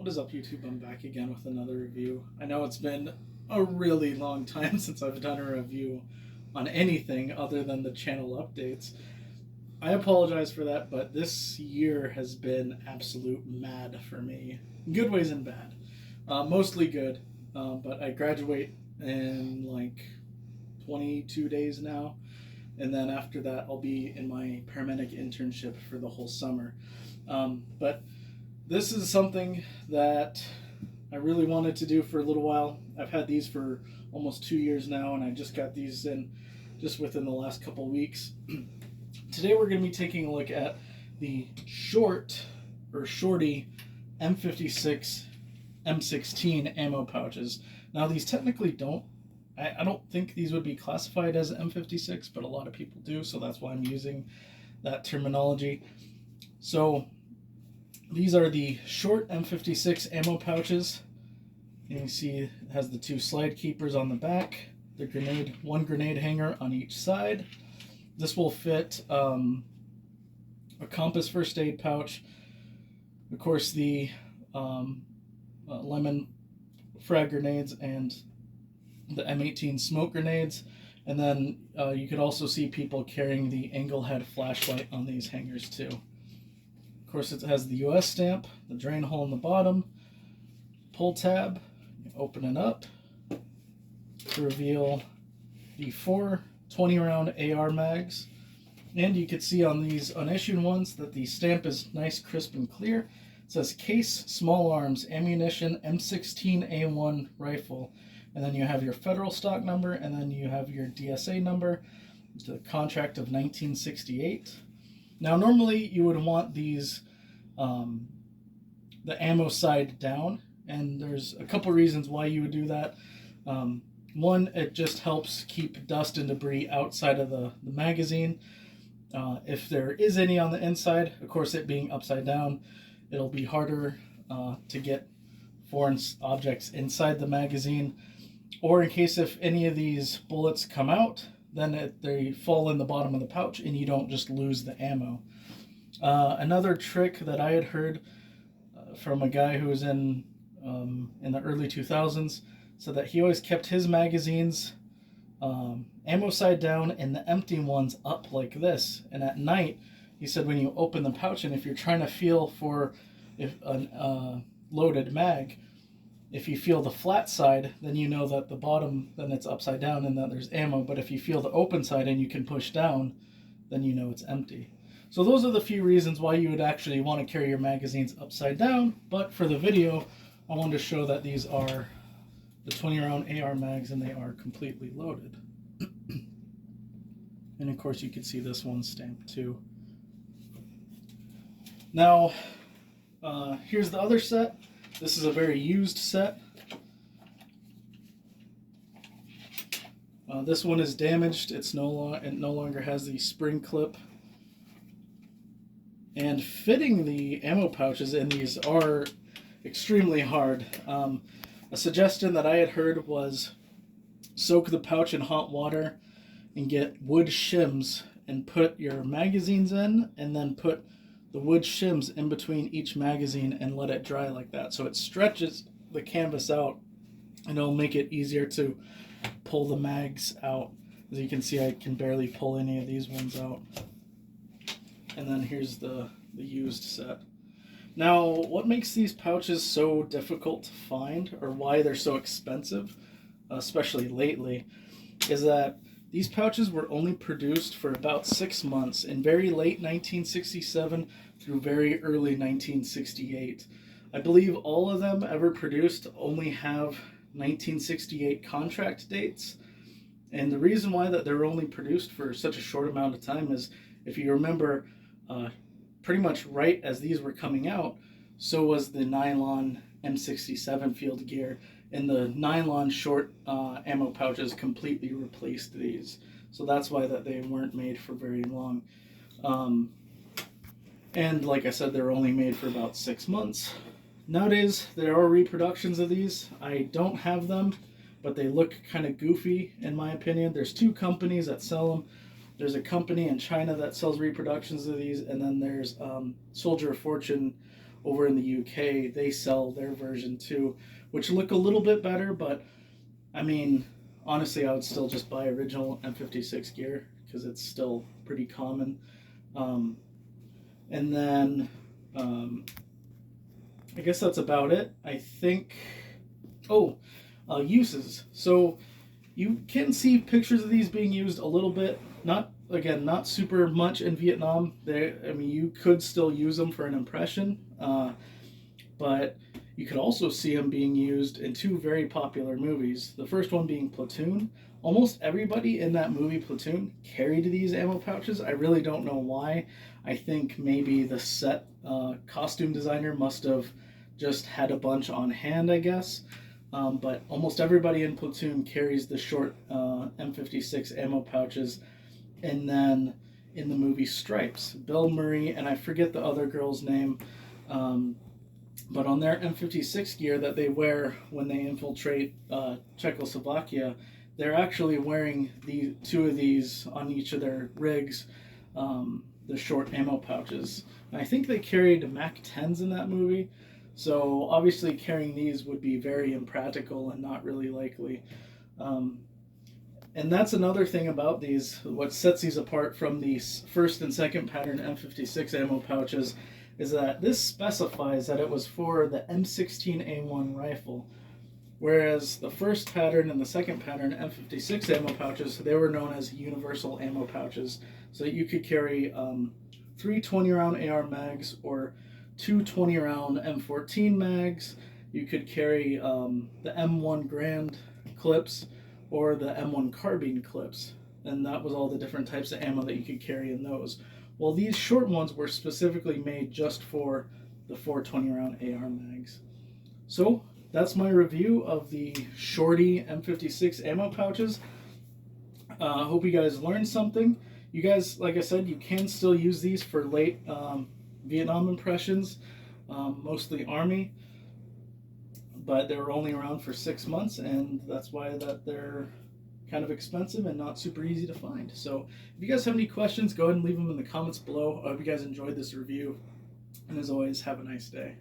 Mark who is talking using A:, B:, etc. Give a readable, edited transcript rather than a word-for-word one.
A: What is up, YouTube? I'm back again with another review. I know it's been a really long time since I've done a review on anything other than the channel updates. I apologize for that, but this year has been absolute mad for me. Good ways and bad. Mostly good, but I graduate in like 22 days now. And then after that, I'll be in my paramedic internship for the whole summer. But this is something that I really wanted to do for a little while. I've had these for almost 2 years now, and I just got these in just within the last couple weeks. Today we're going to be taking a look at the shorty M56 M16 ammo pouches. Now these technically I don't think these would be classified as M56, but a lot of people do, so that's why I'm using that terminology. So these are the short M56 ammo pouches. And you see it has the two slide keepers on the back, one grenade hanger on each side. This will fit a compass first aid pouch, of course the lemon frag grenades and the M18 smoke grenades, and then you could also see people carrying the angle head flashlight on these hangers too. Of course, it has the US stamp, the drain hole in the bottom, pull tab. You open it up to reveal the 4 20-round AR mags. And you can see on these unissued ones that the stamp is nice, crisp, and clear. It says Case Small Arms Ammunition M16A1 Rifle. And then you have your federal stock number, and then you have your DSA number, the contract of 1968. Now, normally you would want these, the ammo side down, and there's a couple reasons why you would do that. One, it just helps keep dust and debris outside of the magazine. If there is any on the inside, of course, it being upside down, it'll be harder to get foreign objects inside the magazine. Or in case if any of these bullets come out, then they fall in the bottom of the pouch and you don't just lose the ammo. Another trick that I had heard from a guy who was in the early 2000s said that he always kept his magazines ammo side down and the empty ones up like this. And at night, he said when you open the pouch and if you're trying to feel for a loaded mag, if you feel the flat side, then you know that the bottom, then it's upside down and that there's ammo. But if you feel the open side and you can push down, then you know it's empty. So those are the few reasons why you would actually want to carry your magazines upside down. But for the video, I wanted to show that these are the 20-round AR mags and they are completely loaded. And of course you can see this one stamped too. Now, here's the other set. This is a very used set. This one is damaged. It no longer has the spring clip. And fitting the ammo pouches in these are extremely hard. A suggestion that I had heard was soak the pouch in hot water and get wood shims and put your magazines in, and then put the wood shims in between each magazine and let it dry like that. So it stretches the canvas out and it'll make it easier to pull the mags out. As you can see, I can barely pull any of these ones out. And then here's the used set. Now, what makes these pouches so difficult to find, or why they're so expensive, especially lately, is that these pouches were only produced for about 6 months, in very late 1967 through very early 1968. I believe all of them ever produced only have 1968 contract dates. And the reason why that they're only produced for such a short amount of time is, if you remember, pretty much right as these were coming out, so was the nylon M67 field gear. And the nylon short ammo pouches completely replaced these. So that's why that they weren't made for very long. And like I said, they're only made for about 6 months. Nowadays, there are reproductions of these. I don't have them, but they look kind of goofy in my opinion. There's 2 companies that sell them. There's a company in China that sells reproductions of these, and then there's Soldier of Fortune over in the UK, they sell their version too, which look a little bit better, but I mean, honestly, I would still just buy original M56 gear because it's still pretty common. Um, and then I guess that's about it. I think. Oh, uses. So you can see pictures of these being used a little bit. Not super much in Vietnam. I mean, you could still use them for an impression, but you could also see them being used in two very popular movies. The first one being Platoon. Almost everybody in that movie Platoon carried these ammo pouches. I really don't know why. I think maybe the set costume designer must have just had a bunch on hand, I guess. But almost everybody in Platoon carries the short M56 ammo pouches. And then in the movie Stripes, Bill Murray, and I forget the other girl's name, but on their M56 gear that they wear when they infiltrate Czechoslovakia, they're actually wearing the two of these on each of their rigs, the short ammo pouches. And I think they carried Mac 10s in that movie, so obviously carrying these would be very impractical and not really likely. And that's another thing about these, what sets these apart from the first and second pattern M56 ammo pouches is that this specifies that it was for the M16A1 rifle, whereas the first pattern and the second pattern M56 ammo pouches, they were known as universal ammo pouches, so that you could carry 3 20-round AR mags or 2 20-round M14 mags. You could carry the M1 Grand clips or the M1 carbine clips, and that was all the different types of ammo that you could carry in those. Well, these short ones were specifically made just for the 4 20-round AR mags. So that's my review of the Shorty M56 ammo pouches. Hope you guys learned something. You guys, like I said, you can still use these for late Vietnam impressions, mostly Army, but they were only around for 6 months, and that's why they're kind of expensive and not super easy to find. So if you guys have any questions, go ahead and leave them in the comments below. I hope you guys enjoyed this review, and as always, have a nice day.